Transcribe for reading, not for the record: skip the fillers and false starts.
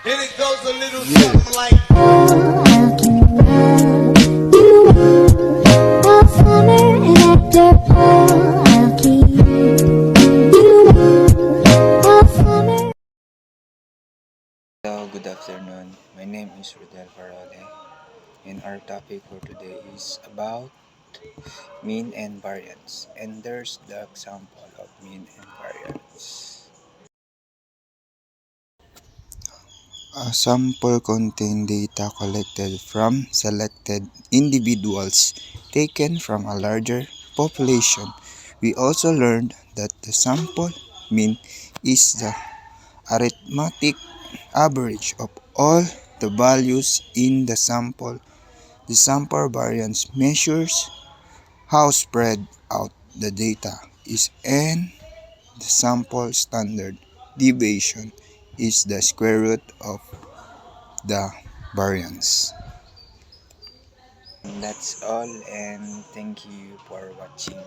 And it goes a little something like Hello, good afternoon. My name is Rodel Parole, and our topic for today is about mean and variance. And there's the example of mean and variance. A sample contains data collected from selected individuals taken from a larger population. We also learned that the sample mean is the arithmetic average of all the values in the sample. The sample variance measures how spread out the data is, and the sample standard deviation is the square root of the variance. That's all, and thank you for watching.